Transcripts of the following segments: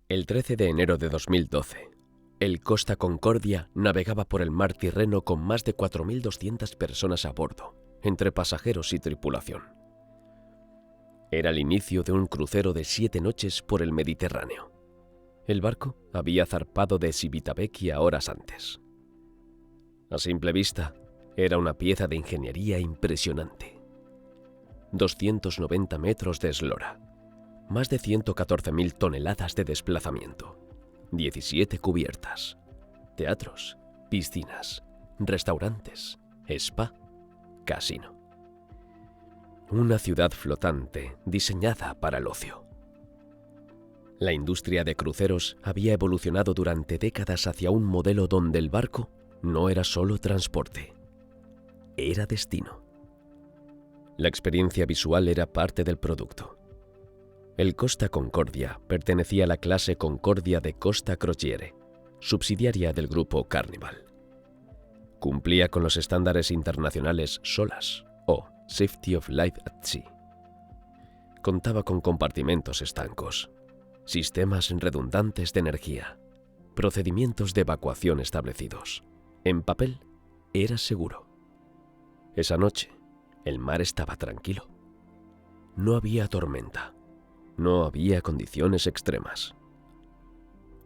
El 13 de enero de 2012, el Costa Concordia navegaba por el mar Tirreno con más de 4.200 personas a bordo, entre pasajeros y tripulación. Era el inicio de un crucero de 7 noches por el Mediterráneo. El barco había zarpado de Civitavecchia horas antes. A simple vista, era una pieza de ingeniería impresionante. 290 metros de eslora, más de 114.000 toneladas de desplazamiento, 17 cubiertas, teatros, piscinas, restaurantes, spa, casino. Una ciudad flotante diseñada para el ocio. La industria de cruceros había evolucionado durante décadas hacia un modelo donde el barco no era solo transporte, era destino. La experiencia visual era parte del producto. El Costa Concordia pertenecía a la clase Concordia de Costa Crociere, subsidiaria del grupo Carnival. Cumplía con los estándares internacionales SOLAS o Safety of Life at Sea. Contaba con compartimentos estancos, sistemas redundantes de energía, procedimientos de evacuación establecidos. En papel, era seguro. Esa noche, el mar estaba tranquilo. No había tormenta. No había condiciones extremas.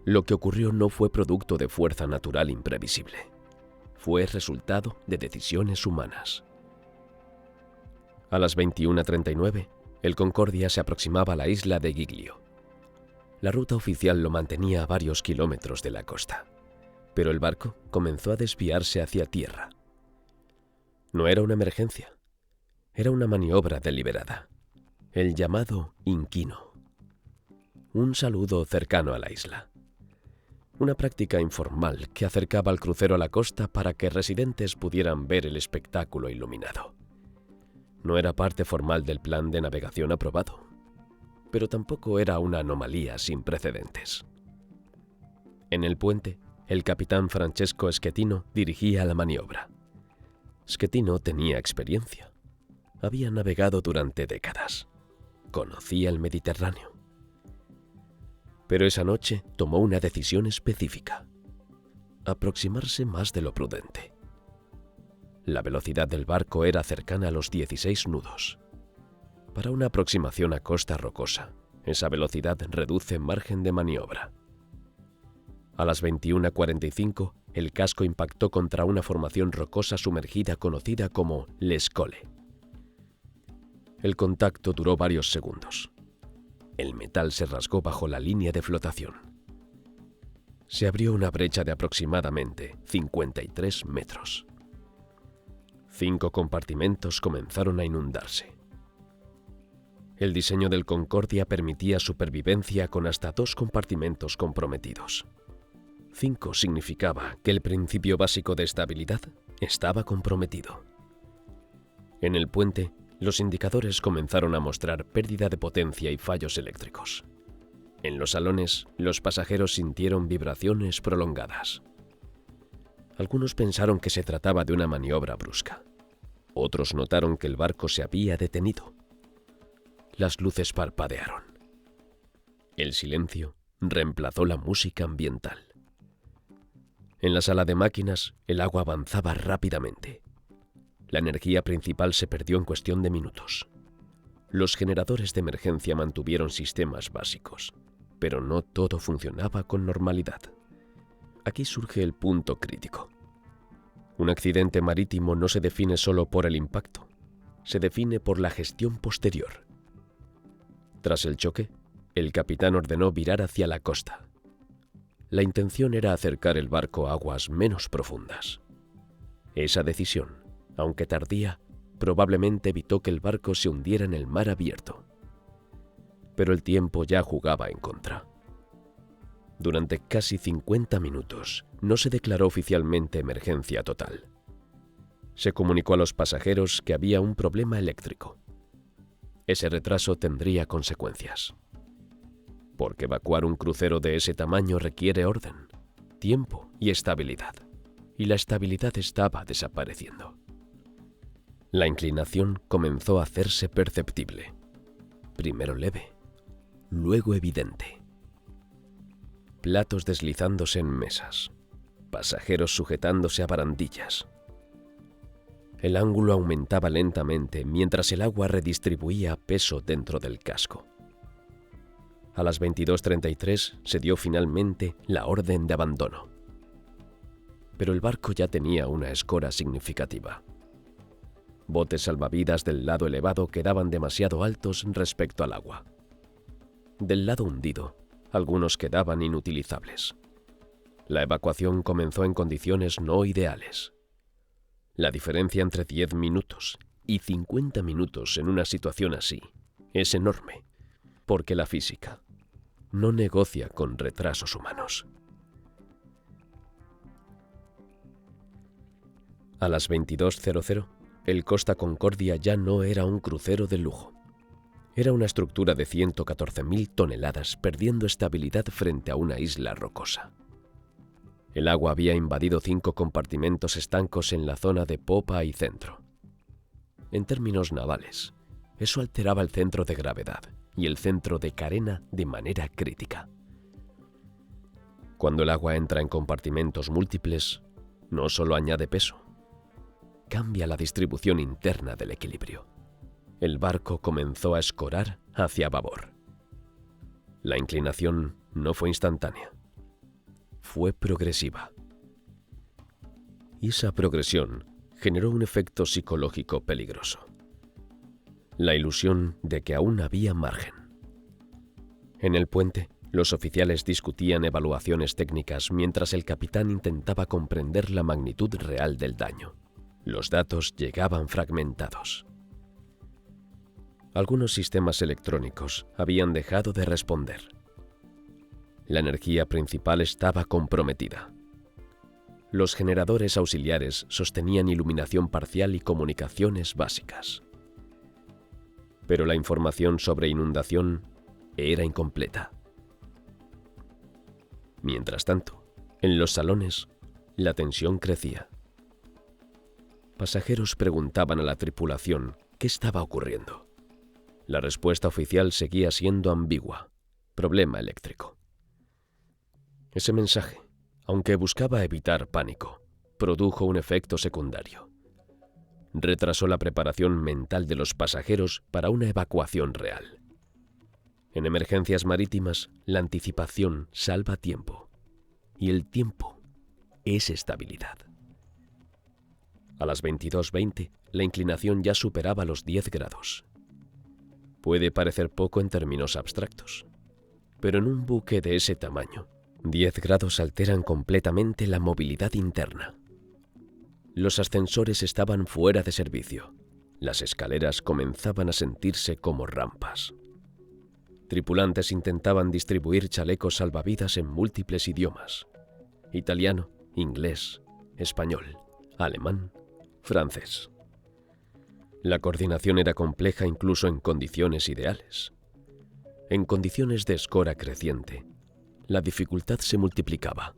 Lo que ocurrió no fue producto de fuerza natural imprevisible. Fue resultado de decisiones humanas. A las 21:39, el Concordia se aproximaba a la isla de Giglio. La ruta oficial lo mantenía a varios kilómetros de la costa, pero el barco comenzó a desviarse hacia tierra. No era una emergencia, era una maniobra deliberada. El llamado inquino. Un saludo cercano a la isla. Una práctica informal que acercaba al crucero a la costa para que residentes pudieran ver el espectáculo iluminado. No era parte formal del plan de navegación aprobado, pero tampoco era una anomalía sin precedentes. En el puente, el capitán Francesco Schettino dirigía la maniobra. Schettino tenía experiencia. Había navegado durante décadas. Conocía el Mediterráneo. Pero esa noche tomó una decisión específica: aproximarse más de lo prudente. La velocidad del barco era cercana a los 16 nudos. Para una aproximación a costa rocosa, esa velocidad reduce margen de maniobra. A las 21:45, el casco impactó contra una formación rocosa sumergida conocida como l'Escole. El contacto duró varios segundos. El metal se rasgó bajo la línea de flotación. Se abrió una brecha de aproximadamente 53 metros. 5 compartimentos comenzaron a inundarse. El diseño del Concordia permitía supervivencia con hasta 2 compartimentos comprometidos. 5 significaba que el principio básico de estabilidad estaba comprometido. En el puente, los indicadores comenzaron a mostrar pérdida de potencia y fallos eléctricos. En los salones, los pasajeros sintieron vibraciones prolongadas. Algunos pensaron que se trataba de una maniobra brusca. Otros notaron que el barco se había detenido. Las luces parpadearon. El silencio reemplazó la música ambiental. En la sala de máquinas, el agua avanzaba rápidamente. La energía principal se perdió en cuestión de minutos. Los generadores de emergencia mantuvieron sistemas básicos, pero no todo funcionaba con normalidad. Aquí surge el punto crítico. Un accidente marítimo no se define solo por el impacto, se define por la gestión posterior. Tras el choque, el capitán ordenó virar hacia la costa. La intención era acercar el barco a aguas menos profundas. Esa decisión, aunque tardía, probablemente evitó que el barco se hundiera en el mar abierto. Pero el tiempo ya jugaba en contra. Durante casi 50 minutos no se declaró oficialmente emergencia total. Se comunicó a los pasajeros que había un problema eléctrico. Ese retraso tendría consecuencias. Porque evacuar un crucero de ese tamaño requiere orden, tiempo y estabilidad. Y la estabilidad estaba desapareciendo. La inclinación comenzó a hacerse perceptible. Primero leve, luego evidente. platos deslizándose en mesas, pasajeros sujetándose a barandillas. El ángulo aumentaba lentamente mientras el agua redistribuía peso dentro del casco. A las 22:33 se dio finalmente la orden de abandono. Pero el barco ya tenía una escora significativa. Botes salvavidas del lado elevado quedaban demasiado altos respecto al agua. Del lado hundido, algunos quedaban inutilizables. La evacuación comenzó en condiciones no ideales. La diferencia entre 10 minutos y 50 minutos en una situación así es enorme, porque la física no negocia con retrasos humanos. A las 22:00, el Costa Concordia ya no era un crucero de lujo. Era una estructura de 114.000 toneladas perdiendo estabilidad frente a una isla rocosa. El agua había invadido 5 compartimentos estancos en la zona de popa y centro. En términos navales, eso alteraba el centro de gravedad y el centro de carena de manera crítica. Cuando el agua entra en compartimentos múltiples, no solo añade peso, cambia la distribución interna del equilibrio. El barco comenzó a escorar hacia babor. La inclinación no fue instantánea. Fue progresiva. Y esa progresión generó un efecto psicológico peligroso. La ilusión de que aún había margen. En el puente, los oficiales discutían evaluaciones técnicas mientras el capitán intentaba comprender la magnitud real del daño. Los datos llegaban fragmentados. Algunos sistemas electrónicos habían dejado de responder. La energía principal estaba comprometida. Los generadores auxiliares sostenían iluminación parcial y comunicaciones básicas. Pero la información sobre inundación era incompleta. Mientras tanto, en los salones, la tensión crecía. Pasajeros preguntaban a la tripulación qué estaba ocurriendo. La respuesta oficial seguía siendo ambigua: problema eléctrico. Ese mensaje, aunque buscaba evitar pánico, produjo un efecto secundario. Retrasó la preparación mental de los pasajeros para una evacuación real. En emergencias marítimas, la anticipación salva tiempo, y el tiempo es estabilidad. A las 22:20, la inclinación ya superaba los 10 grados. Puede parecer poco en términos abstractos, pero en un buque de ese tamaño, 10 grados alteran completamente la movilidad interna. Los ascensores estaban fuera de servicio. Las escaleras comenzaban a sentirse como rampas. Tripulantes intentaban distribuir chalecos salvavidas en múltiples idiomas: italiano, inglés, español, alemán, francés. La coordinación era compleja incluso en condiciones ideales. En condiciones de escora creciente, la dificultad se multiplicaba.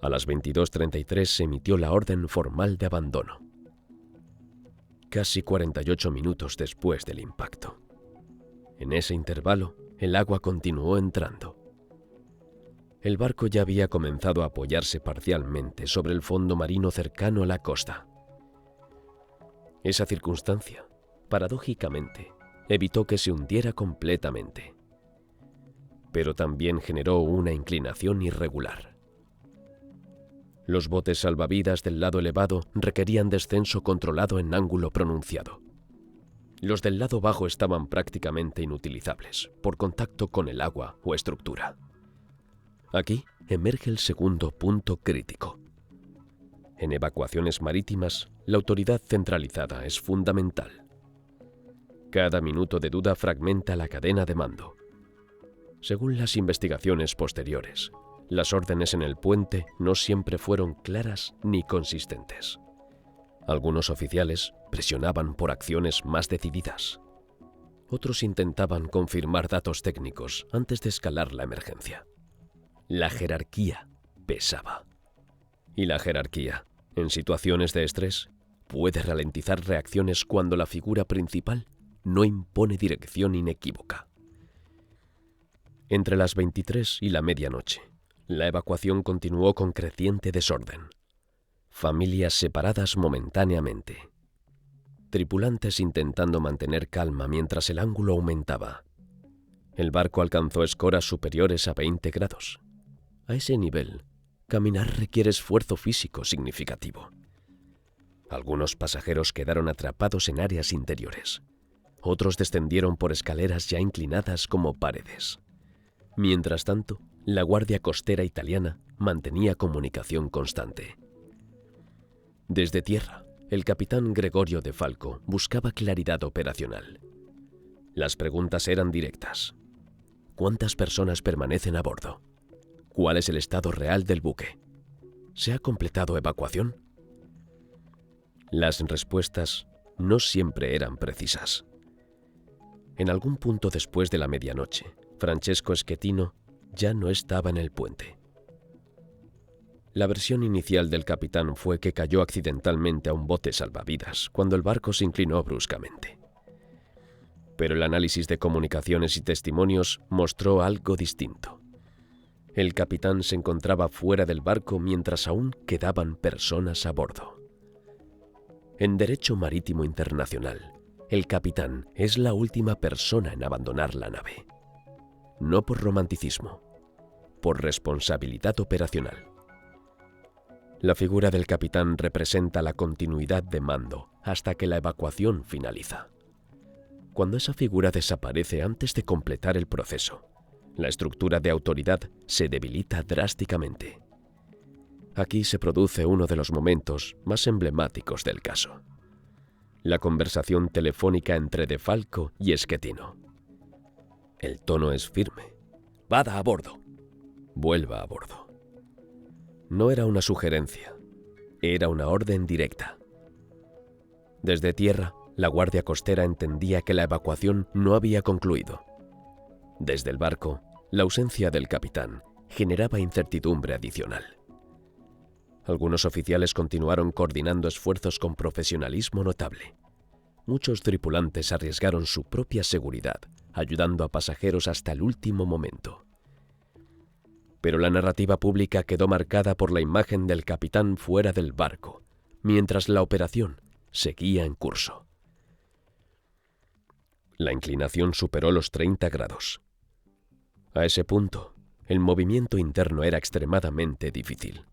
A las 22:33 se emitió la orden formal de abandono. Casi 48 minutos después del impacto. En ese intervalo, el agua continuó entrando. El barco ya había comenzado a apoyarse parcialmente sobre el fondo marino cercano a la costa. Esa circunstancia, paradójicamente, evitó que se hundiera completamente. Pero también generó una inclinación irregular. Los botes salvavidas del lado elevado requerían descenso controlado en ángulo pronunciado. Los del lado bajo estaban prácticamente inutilizables por contacto con el agua o estructura. Aquí emerge el segundo punto crítico. En evacuaciones marítimas, la autoridad centralizada es fundamental. Cada minuto de duda fragmenta la cadena de mando. Según las investigaciones posteriores, las órdenes en el puente no siempre fueron claras ni consistentes. Algunos oficiales presionaban por acciones más decididas. Otros intentaban confirmar datos técnicos antes de escalar la emergencia. La jerarquía pesaba. Y la jerarquía, en situaciones de estrés, puede ralentizar reacciones cuando la figura principal no impone dirección inequívoca. Entre las 23 y la medianoche, la evacuación continuó con creciente desorden. Familias separadas momentáneamente. Tripulantes intentando mantener calma mientras el ángulo aumentaba. El barco alcanzó escoras superiores a 20 grados. A ese nivel, caminar requiere esfuerzo físico significativo. Algunos pasajeros quedaron atrapados en áreas interiores. Otros descendieron por escaleras ya inclinadas como paredes. Mientras tanto, la Guardia Costera italiana mantenía comunicación constante. Desde tierra, el capitán Gregorio De Falco buscaba claridad operacional. Las preguntas eran directas. ¿Cuántas personas permanecen a bordo? ¿Cuál es el estado real del buque? ¿Se ha completado evacuación? Las respuestas no siempre eran precisas. En algún punto después de la medianoche, Francesco Schettino ya no estaba en el puente. La versión inicial del capitán fue que cayó accidentalmente a un bote salvavidas cuando el barco se inclinó bruscamente. Pero el análisis de comunicaciones y testimonios mostró algo distinto. El capitán se encontraba fuera del barco mientras aún quedaban personas a bordo. En derecho marítimo internacional, el capitán es la última persona en abandonar la nave. No por romanticismo, por responsabilidad operacional. La figura del capitán representa la continuidad de mando hasta que la evacuación finaliza. Cuando esa figura desaparece antes de completar el proceso, la estructura de autoridad se debilita drásticamente. Aquí se produce uno de los momentos más emblemáticos del caso. La conversación telefónica entre De Falco y Schettino. El tono es firme. «Vada a bordo». «Vuelva a bordo». No era una sugerencia, era una orden directa. Desde tierra, la Guardia Costera entendía que la evacuación no había concluido. Desde el barco, la ausencia del capitán generaba incertidumbre adicional. Algunos oficiales continuaron coordinando esfuerzos con profesionalismo notable. Muchos tripulantes arriesgaron su propia seguridad, ayudando a pasajeros hasta el último momento. Pero la narrativa pública quedó marcada por la imagen del capitán fuera del barco, mientras la operación seguía en curso. La inclinación superó los 30 grados. A ese punto, el movimiento interno era extremadamente difícil.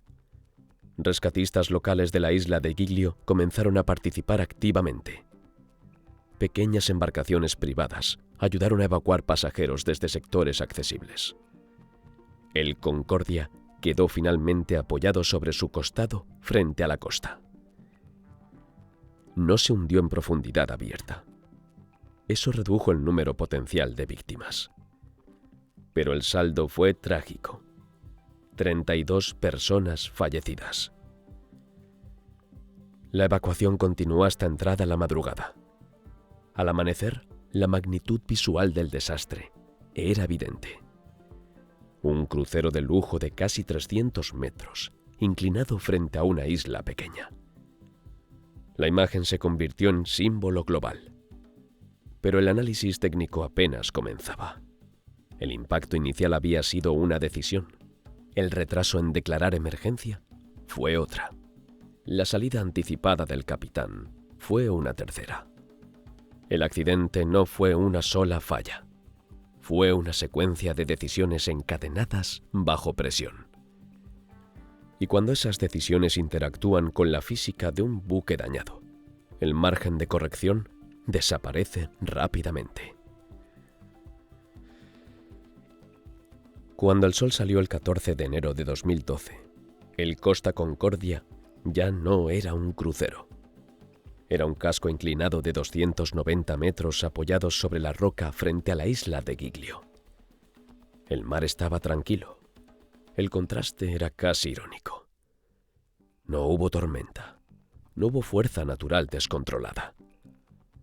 Rescatistas locales de la isla de Giglio comenzaron a participar activamente. Pequeñas embarcaciones privadas ayudaron a evacuar pasajeros desde sectores accesibles. El Concordia quedó finalmente apoyado sobre su costado frente a la costa. No se hundió en profundidad abierta. Eso redujo el número potencial de víctimas. Pero el saldo fue trágico. 32 personas fallecidas. La evacuación continuó hasta entrada la madrugada. Al amanecer, la magnitud visual del desastre era evidente. Un crucero de lujo de casi 300 metros, inclinado frente a una isla pequeña. La imagen se convirtió en símbolo global. Pero el análisis técnico apenas comenzaba. El impacto inicial había sido una decisión. El retraso en declarar emergencia fue otra. La salida anticipada del capitán fue una tercera. El accidente no fue una sola falla. Fue una secuencia de decisiones encadenadas bajo presión. Y cuando esas decisiones interactúan con la física de un buque dañado, el margen de corrección desaparece rápidamente. Cuando el sol salió el 14 de enero de 2012, el Costa Concordia ya no era un crucero. Era un casco inclinado de 290 metros apoyados sobre la roca frente a la isla de Giglio. El mar estaba tranquilo. El contraste era casi irónico. No hubo tormenta. No hubo fuerza natural descontrolada.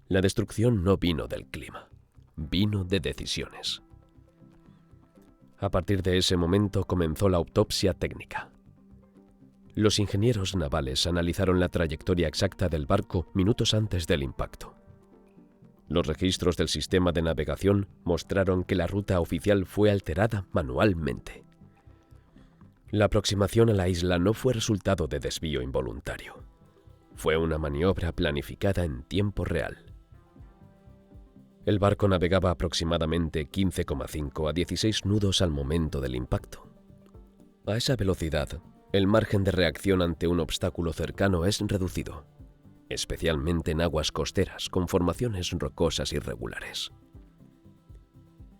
La destrucción no vino del clima. Vino de decisiones. A partir de ese momento comenzó la autopsia técnica. Los ingenieros navales analizaron la trayectoria exacta del barco minutos antes del impacto. Los registros del sistema de navegación mostraron que la ruta oficial fue alterada manualmente. La aproximación a la isla no fue resultado de desvío involuntario. Fue una maniobra planificada en tiempo real. El barco navegaba aproximadamente 15,5 a 16 nudos al momento del impacto. A esa velocidad, el margen de reacción ante un obstáculo cercano es reducido, especialmente en aguas costeras con formaciones rocosas irregulares.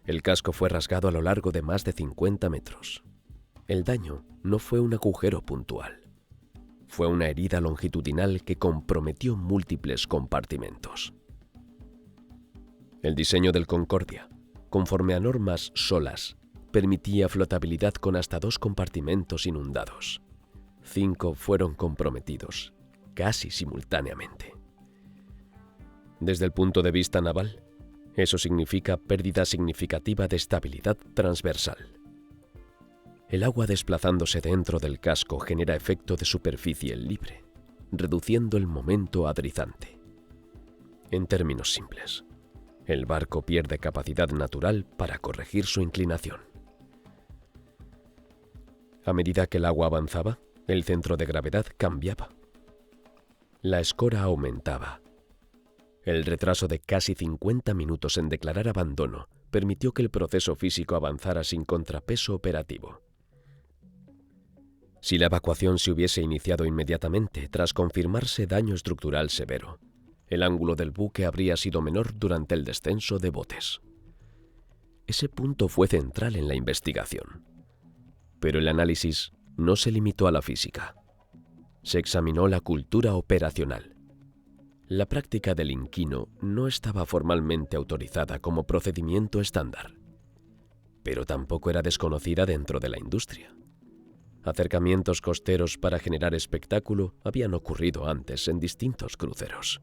El casco fue rasgado a lo largo de más de 50 metros. El daño no fue un agujero puntual. Fue una herida longitudinal que comprometió múltiples compartimentos. El diseño del Concordia, conforme a normas SOLAS, permitía flotabilidad con hasta 2 compartimentos inundados. 5 fueron comprometidos, casi simultáneamente. Desde el punto de vista naval, eso significa pérdida significativa de estabilidad transversal. El agua desplazándose dentro del casco genera efecto de superficie libre, reduciendo el momento adrizante. En términos simples, el barco pierde capacidad natural para corregir su inclinación. A medida que el agua avanzaba, el centro de gravedad cambiaba. La escora aumentaba. El retraso de casi 50 minutos en declarar abandono permitió que el proceso físico avanzara sin contrapeso operativo. Si la evacuación se hubiese iniciado inmediatamente tras confirmarse daño estructural severo, el ángulo del buque habría sido menor durante el descenso de botes. Ese punto fue central en la investigación. Pero el análisis no se limitó a la física. Se examinó la cultura operacional. La práctica del inquino no estaba formalmente autorizada como procedimiento estándar, pero tampoco era desconocida dentro de la industria. Acercamientos costeros para generar espectáculo habían ocurrido antes en distintos cruceros.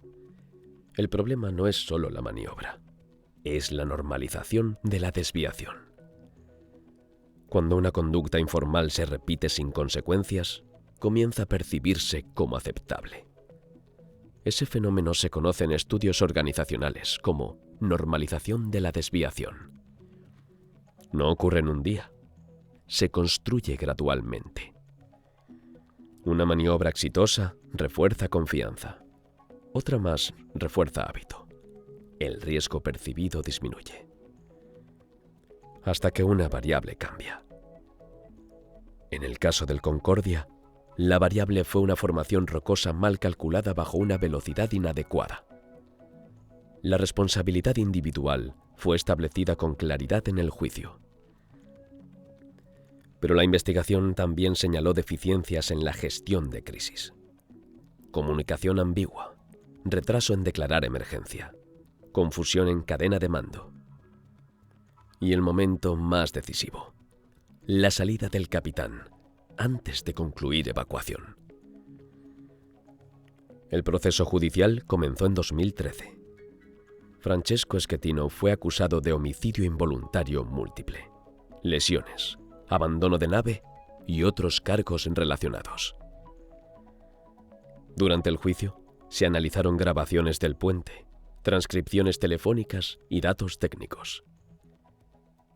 El problema no es solo la maniobra, es la normalización de la desviación. Cuando una conducta informal se repite sin consecuencias, comienza a percibirse como aceptable. Ese fenómeno se conoce en estudios organizacionales como normalización de la desviación. No ocurre en un día, se construye gradualmente. Una maniobra exitosa refuerza confianza. Otra más refuerza hábito. El riesgo percibido disminuye. Hasta que una variable cambia. En el caso del Concordia, la variable fue una formación rocosa mal calculada bajo una velocidad inadecuada. La responsabilidad individual fue establecida con claridad en el juicio. Pero la investigación también señaló deficiencias en la gestión de crisis. Comunicación ambigua, retraso en declarar emergencia, confusión en cadena de mando. Y el momento más decisivo, la salida del capitán antes de concluir evacuación. El proceso judicial comenzó en 2013. Francesco Schettino fue acusado de homicidio involuntario múltiple, lesiones, abandono de nave y otros cargos relacionados. Durante el juicio, se analizaron grabaciones del puente, transcripciones telefónicas y datos técnicos.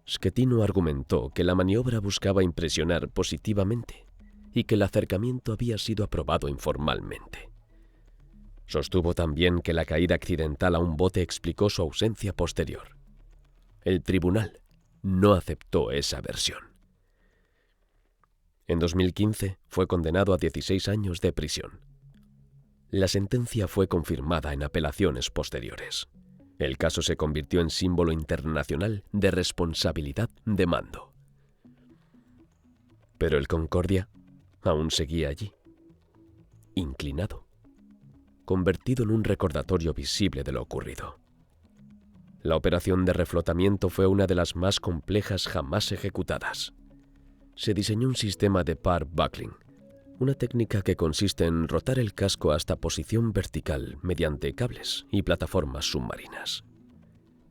Schettino argumentó que la maniobra buscaba impresionar positivamente y que el acercamiento había sido aprobado informalmente. Sostuvo también que la caída accidental a un bote explicó su ausencia posterior. El tribunal no aceptó esa versión. En 2015 fue condenado a 16 años de prisión. La sentencia fue confirmada en apelaciones posteriores. El caso se convirtió en símbolo internacional de responsabilidad de mando. Pero el Concordia aún seguía allí, inclinado, convertido en un recordatorio visible de lo ocurrido. La operación de reflotamiento fue una de las más complejas jamás ejecutadas. Se diseñó un sistema de par buckling, una técnica que consiste en rotar el casco hasta posición vertical mediante cables y plataformas submarinas.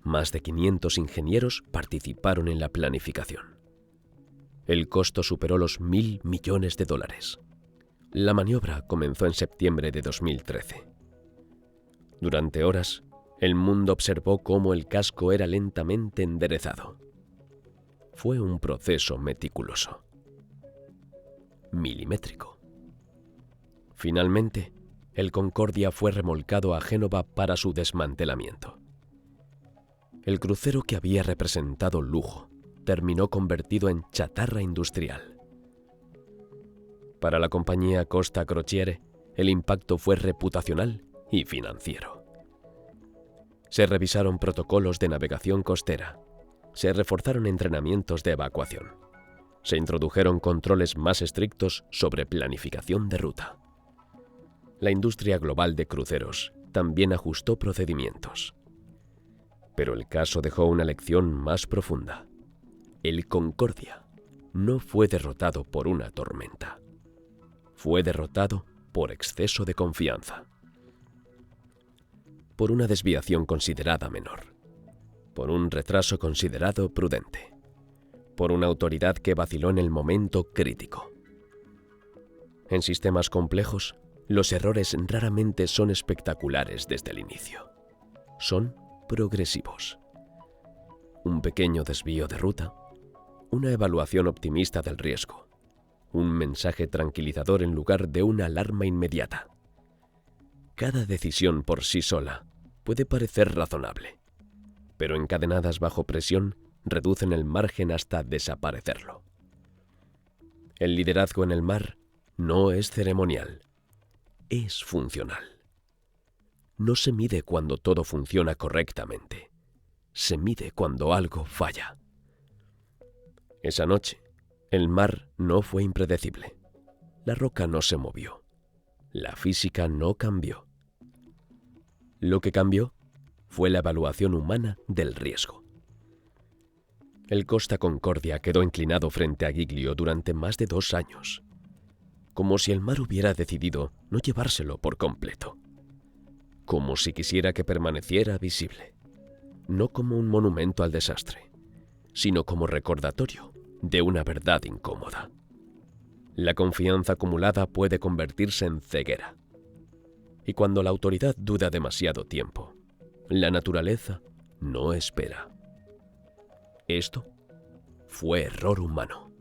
Más de 500 ingenieros participaron en la planificación. El costo superó los $1.000 millones. La maniobra comenzó en septiembre de 2013. Durante horas, El mundo observó cómo el casco era lentamente enderezado. Fue un proceso meticuloso, milimétrico. Finalmente, el Concordia fue remolcado a Génova para su desmantelamiento. El crucero que había representado lujo terminó convertido en chatarra industrial. Para la compañía Costa Crociere, el impacto fue reputacional y financiero. Se revisaron protocolos de navegación costera, se reforzaron entrenamientos de evacuación, se introdujeron controles más estrictos sobre planificación de ruta. La industria global de cruceros también ajustó procedimientos. Pero el caso dejó una lección más profunda. El Concordia no fue derrotado por una tormenta. Fue derrotado por exceso de confianza. Por una desviación considerada menor. Por un retraso considerado prudente. Por una autoridad que vaciló en el momento crítico. En sistemas complejos, los errores raramente son espectaculares desde el inicio. Son progresivos. Un pequeño desvío de ruta, una evaluación optimista del riesgo, un mensaje tranquilizador en lugar de una alarma inmediata. Cada decisión por sí sola puede parecer razonable, pero encadenadas bajo presión reducen el margen hasta desaparecerlo. El liderazgo en el mar no es ceremonial, es funcional. No se mide cuando todo funciona correctamente, se mide cuando algo falla. Esa noche, el mar no fue impredecible. La roca no se movió. La física no cambió. Lo que cambió fue la evaluación humana del riesgo. El Costa Concordia quedó inclinado frente a Giglio durante más de 2 años, como si el mar hubiera decidido no llevárselo por completo, como si quisiera que permaneciera visible, no como un monumento al desastre, sino como recordatorio de una verdad incómoda. La confianza acumulada puede convertirse en ceguera. Y cuando la autoridad duda demasiado tiempo, la naturaleza no espera. Esto fue error humano.